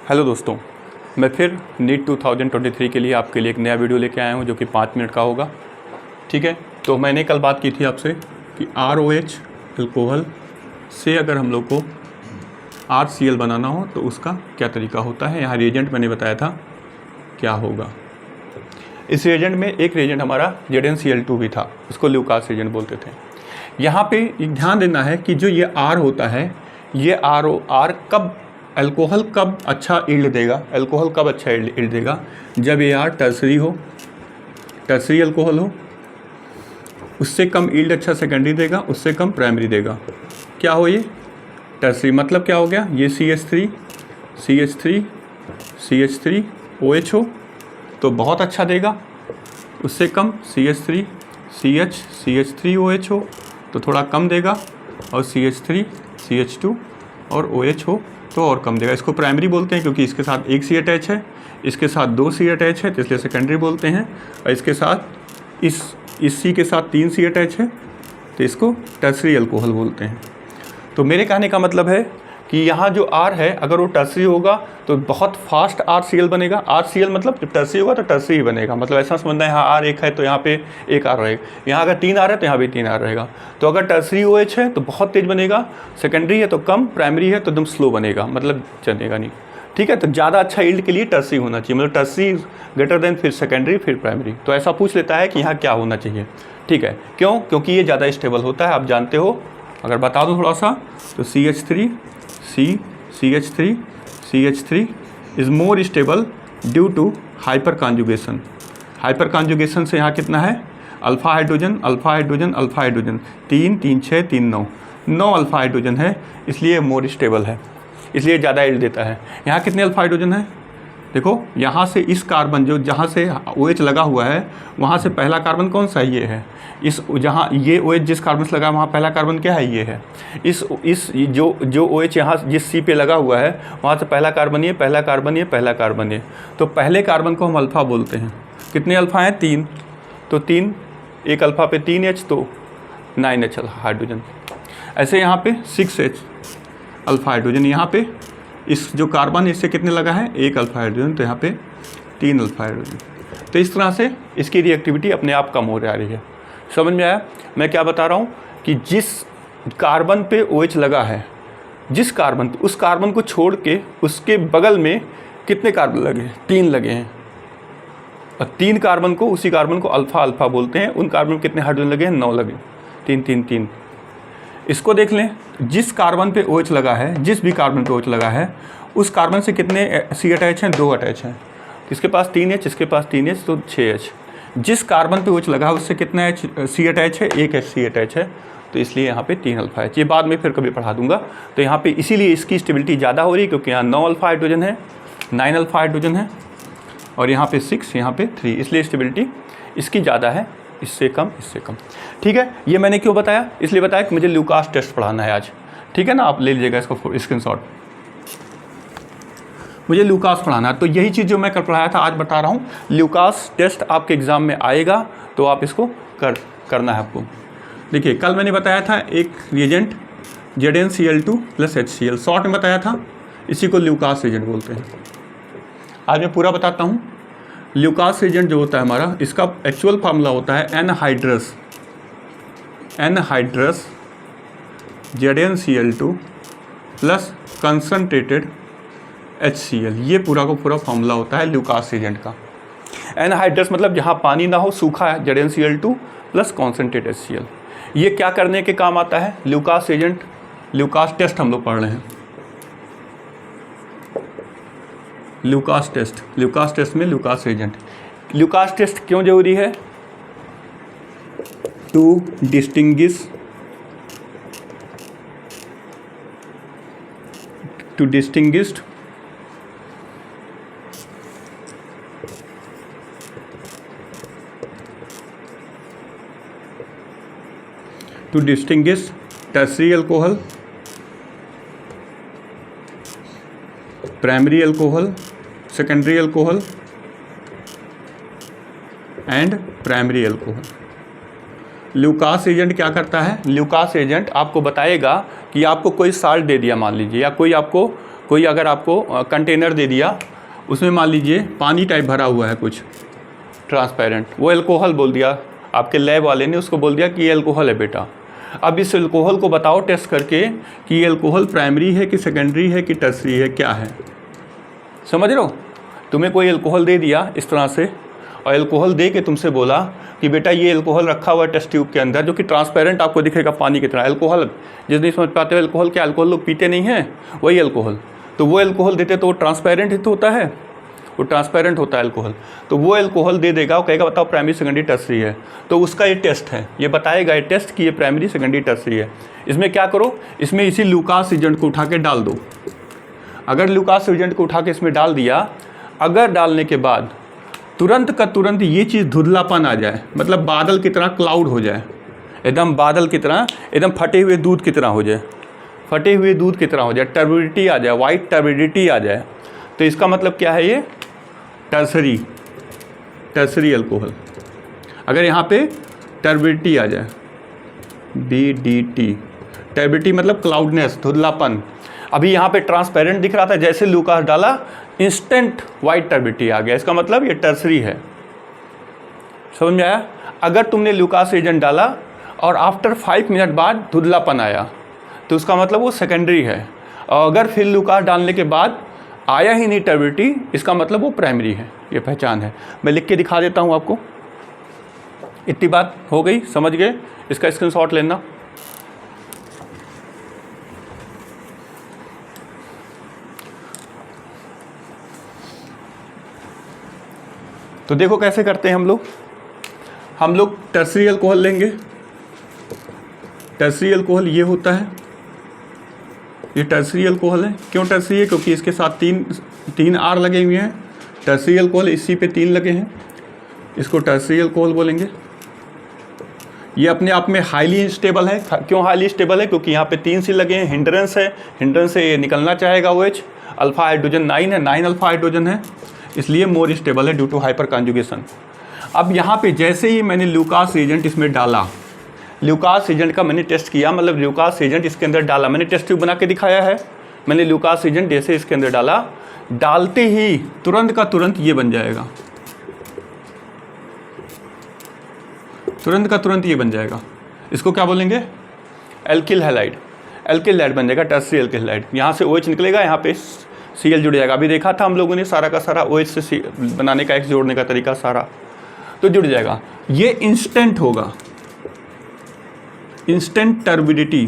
Hello दोस्तों, मैं फिर नीट 2023 के लिए आपके लिए एक नया वीडियो लेके आया हूँ जो कि 5 मिनट का होगा। ठीक है, तो मैंने कल बात की थी आपसे कि ROH अल्कोहल से अगर हम लोग को RCl बनाना हो तो उसका क्या तरीका होता है। यहाँ रिएजेंट मैंने बताया था क्या होगा। इस रिएजेंट में एक रिएजेंट हमारा ZnCl2 भी था, उसको ल्यूकास रिएजेंट बोलते थे। यहाँ पे ध्यान देना है कि जो ये R होता है, ये R कब अल्कोहल कब अच्छा ईल्ड देगा, अल्कोहल कब अच्छा ईल्ड देगा, जब ये R टर्सरी हो, टर्सरी अल्कोहल हो। उससे कम ईल्ड अच्छा सेकेंडरी देगा, उससे कम प्राइमरी देगा। क्या हो ये टर्सरी, मतलब क्या हो गया, ये CH3 OH हो तो बहुत अच्छा देगा। उससे कम CH3 OH हो तो थोड़ा कम देगा, और CH3 CH2 और OH हो तो और कम देगा। इसको प्राइमरी बोलते हैं क्योंकि इसके साथ एक C अटैच है, इसके साथ 2 C अटैच है तो इसलिए सेकेंडरी बोलते हैं, और इसके साथ इस C के साथ 3 C अटैच है तो इसको टर्सरी अल्कोहल बोलते हैं। तो मेरे कहने का मतलब है कि यहाँ जो R है अगर वो टर्सरी होगा तो बहुत फास्ट RCl बनेगा। RCl मतलब जब टर्सरी होगा तो टर्सरी ही बनेगा, मतलब ऐसा समझना है यहाँ R एक है तो यहाँ पे एक R रहेगा, यहाँ अगर 3 R है तो यहाँ भी 3 R रहेगा। तो अगर टर्सरी OH है तो बहुत तेज़ बनेगा, सेकेंडरी है तो कम, प्राइमरी है तो एकदम स्लो बनेगा, मतलब चलेगा नहीं। ठीक है, तो ज़्यादा अच्छा ईल्ड के लिए टर्सरी होना चाहिए, मतलब टर्सरी ग्रेटर देन फिर सेकेंडरी फिर प्राइमरी। तो ऐसा पूछ लेता है कि यहाँ क्या होना चाहिए। ठीक है, क्यों? क्योंकि ये ज़्यादा स्टेबल होता है, आप जानते हो। अगर बता दूँ थोड़ा सा तो CH3 is more stable due to hyperconjugation. Hyperconjugation से यहाँ कितना है, अल्फ़ा हाइड्रोजन 3 3 6 3 9 अल्फ़ा हाइड्रोजन है, इसलिए मोर स्टेबल है, इसलिए ज़्यादा ईल्ड देता है। यहाँ कितने अल्फ़ा हाइड्रोजन है, देखो यहाँ से इस कार्बन जो जहाँ से OH लगा हुआ है वहाँ से पहला कार्बन कौन सा है, ये है। इस जहाँ ये OH जिस कार्बन से लगा है वहाँ पहला कार्बन क्या है, ये है। इस जो OH यहाँ जिस C पे लगा हुआ है वहाँ से पहला कार्बन ये, पहला कार्बन ये, पहला कार्बन ये। तो पहले कार्बन को हम अल्फ़ा बोलते हैं। कितने अल्फ़ा हैं, 3। तो 3, एक अल्फ़ा पे 3H तो 9H हाइड्रोजन। ऐसे यहाँ पे 6H अल्फ़ा हाइड्रोजन, यहाँ पे इस जो कार्बन इससे कितने लगा है, एक अल्फ़ा हाइड्रोजन, तो यहाँ पे 3 अल्फ़ा हाइड्रोजन। तो इस तरह से इसकी रिएक्टिविटी अपने आप कम हो जा रही है। समझ में आया मैं क्या बता रहा हूँ कि जिस कार्बन पे OH लगा है, जिस कार्बन पे, उस कार्बन को छोड़ के उसके बगल में कितने कार्बन लगे हैं, 3 लगे हैं। और 3 कार्बन को, उसी कार्बन को अल्फ़ा बोलते हैं। उन कार्बन में कितने हाइड्रोजन लगे हैं, 9 लगे, 3 3 3। इसको देख लें, जिस कार्बन पे OH लगा है, जिस भी कार्बन पे OH लगा है उस कार्बन से कितने C अटैच हैं, 2 अटैच हैं। इसके पास 3H, इसके पास 3H तो 6H। जिस कार्बन पे OH लगा है उससे कितना C अटैच है, एक C अटैच है, तो इसलिए यहाँ पे 3 अल्फ़ा H। ये बाद में फिर कभी पढ़ा दूंगा। तो यहाँ पे इसीलिए इसकी स्टेबिलिटी ज़्यादा हो रही है क्योंकि यहाँ 9 अल्फ़ा हाइड्रोजन है, 9 अल्फ़ा हाइड्रोजन है, और यहाँ पे 6, यहाँ पे 3, इसलिए स्टेबिलिटी इसकी ज़्यादा है, इससे कम, इससे कम। ठीक है, ये मैंने क्यों बताया, इसलिए बताया कि मुझे ल्यूकास टेस्ट पढ़ाना है आज। ठीक है ना, आप ले लीजिएगा इसको स्क्रीनशॉट। मुझे ल्यूकास पढ़ाना है, तो यही चीज़ जो मैं कल पढ़ाया था आज बता रहा हूँ। ल्यूकास टेस्ट आपके एग्ज़ाम में आएगा तो आप इसको करना है आपको। देखिए, कल मैंने बताया था एक रिएजेंट ZnCl2 + HCl, शॉर्ट में बताया था, इसी को ल्यूकास रिएजेंट बोलते हैं। आज मैं पूरा बताता हूँ। ल्यूकास रिएजेंट जो होता है हमारा, इसका एक्चुअल फार्मूला होता है एनहाइड्रस ZnCl2 + कंसनट्रेटेड HCl। ये पूरा का पूरा फार्मूला होता है ल्यूकास रिएजेंट का। एनहाइड्रस मतलब जहाँ पानी ना हो, सूखा है, ZnCl2 + कंसनट्रेटेड HCl। ये क्या करने के काम आता है, ल्यूकास रिएजेंट, ल्यूकास टेस्ट हम लोग पढ़ रहे हैं। ल्यूकास टेस्ट में ल्यूकास रिएजेंट। ल्यूकास टेस्ट क्यों जरूरी है, to distinguish tertiary alcohol, primary alcohol, secondary alcohol and primary alcohol. Lucas agent क्या करता है, ल्यूकास एजेंट आपको बताएगा कि आपको कोई साल्ट दे दिया मान लीजिए, या कोई आपको कोई अगर आपको कंटेनर दे दिया, उसमें मान लीजिए पानी टाइप भरा हुआ है कुछ ट्रांसपेरेंट, वो अल्कोहल बोल दिया, आपके लैब वाले ने उसको बोल दिया कि ये अल्कोहल है बेटा। अब इस अल्कोहल को बताओ टेस्ट करके कि ये अल्कोहल प्राइमरी है कि सेकेंडरी है कि टर्सरी है, क्या है। समझ रहे हो? तुम्हें कोई अल्कोहल दे दिया इस तरह से, और अल्कोहल दे के तुमसे बोला कि बेटा ये अल्कोहल रखा हुआ है टेस्ट ट्यूब के अंदर, जो कि ट्रांसपेरेंट आपको दिखेगा पानी की तरह। अल्कोहल जिस नहीं समझ पाते हो अल्कोहल क्या, अल्कोहल लोग पीते नहीं हैं, वही अल्कोहल। तो वो अल्कोहल देते तो वो ट्रांसपेरेंट ही तो होता है, वो ट्रांसपेरेंट होता है अल्कोहल। तो वो अल्कोहल दे देगा, वो कहेगा बताओ प्राइमरी सेकेंडरी टर्सरी है। तो उसका ये टेस्ट है, ये बताएगा ये टेस्ट कि ये प्राइमरी सेकेंडरी टर्सरी है। इसमें क्या करो, इसमें इसी लूकास एजेंट को उठा के डाल दो। अगर लूकास एजेंट को उठा के इसमें डाल दिया, अगर डालने के बाद तुरंत का तुरंत ये चीज़ धुंधलापन आ जाए, मतलब बादल की तरह क्लाउड हो जाए, एकदम बादल की तरह, एकदम फटे हुए दूध की तरह हो जाए, फटे हुए दूध की तरह हो जाए, टर्बिडिटी आ जाए, वाइट टर्बिडिटी आ जाए, तो इसका मतलब क्या है, ये टर्सरी, टर्सरी अल्कोहल। अगर यहाँ पे टर्बिडिटी आ जाए, BDT, टर्बिडिटी मतलब क्लाउडनेस, धुंधलापन। अभी यहाँ पे ट्रांसपेरेंट दिख रहा था, जैसे लूकास डाला इंस्टेंट वाइट टर्बिडिटी आ गया, इसका मतलब ये टर्सरी है। समझ में आया? अगर तुमने लूकास एजेंट डाला और आफ्टर 5 मिनट बाद धुंधलापन आया, तो उसका मतलब वो सेकेंडरी है। और अगर फिर लूकास डालने के बाद आया ही नहीं टर्बिडिटी, इसका मतलब वो प्राइमरी है। ये पहचान है। मैं लिख के दिखा देता हूँ आपको। इतनी बात हो गई, समझ गए? इसका स्क्रीनशॉट लेना। तो देखो कैसे करते हैं हम लोग टर्सरी अल्कोहल लेंगे। टर्सरी अल्कोहल ये होता है, ये टर्सरी अल्कोहल है। क्यों टर्सरी है? क्योंकि इसके साथ तीन R लगे हुए हैं। टर्सरी अल्कोहल इसी पे 3 लगे हैं, इसको टर्सरी अल्कोहल बोलेंगे। ये अपने आप में हाईली इंस्टेबल है। क्यों हाईली स्टेबल है? क्योंकि यहाँ पे 3 C लगे हैं, हिंड्रेंस है, हिंड्रेंस से ये निकलना चाहेगा OH। अल्फा हाइड्रोजन 9 है, 9 अल्फा हाइड्रोजन है, इसलिए मोर स्टेबल है ड्यू टू हाइपर कॉन्जुगेशन। अब यहाँ पे जैसे ही मैंने लूकास एजेंट इसमें डाला, लूकास एजेंट का मैंने टेस्ट किया, मतलब लूकास एजेंट इसके अंदर डाला, मैंने टेस्ट ट्यूब बना के दिखाया है। मैंने लूकास एजेंट जैसे इसके अंदर डाला, डालते ही तुरंत का तुरंत ये बन जाएगा, तुरंत का तुरंत ये बन जाएगा। इसको क्या बोलेंगे? Alkyl halide. एल्किल हैलाइड बन जाएगा, टर्सरी एल्किल हैलाइड। यहाँ से OH निकलेगा, यहाँ पे Cl जुड़ जाएगा। अभी देखा था हम लोगों ने सारा का सारा OH से बनाने का, X जोड़ने का तरीका सारा, तो जुड़ जाएगा। ये इंस्टेंट होगा, इंस्टेंट टर्बिडिटी।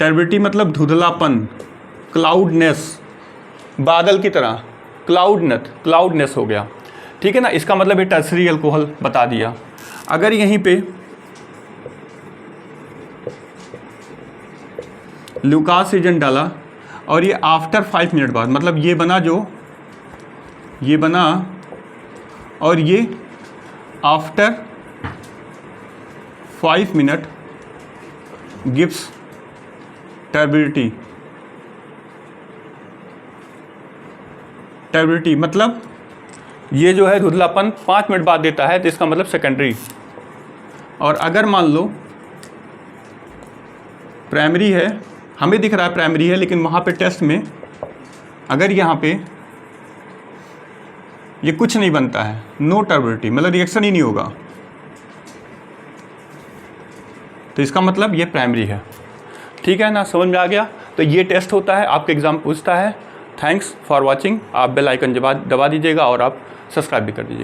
टर्बिडिटी मतलब धुंधलापन, क्लाउडनेस, बादल की तरह, क्लाउडनेस हो गया। ठीक है ना? इसका मतलब ये टर्सरी अल्कोहल बता दिया। अगर यहीं पे लूकास एजेंट डाला और ये आफ्टर 5 मिनट बाद, मतलब ये बना, जो ये बना और ये after 5 minute gives turbidity. Turbidity मतलब ये जो है धुंधलापन 5 मिनट बाद देता है, तो इसका मतलब सेकेंडरी। और अगर मान लो प्राइमरी है, हमें दिख रहा है प्राइमरी है, लेकिन वहाँ पे टेस्ट में अगर यहाँ पे ये कुछ नहीं बनता है, नो टर्बिडिटी, मतलब रिएक्शन ही नहीं होगा, तो इसका मतलब ये प्राइमरी है। ठीक है ना? समझ में आ गया? तो ये टेस्ट होता है, आपके एग्ज़ाम पूछता है। Thanks for watching. आप बेल आइकन दबा दीजिएगा और आप सब्सक्राइब भी कर दीजिएगा।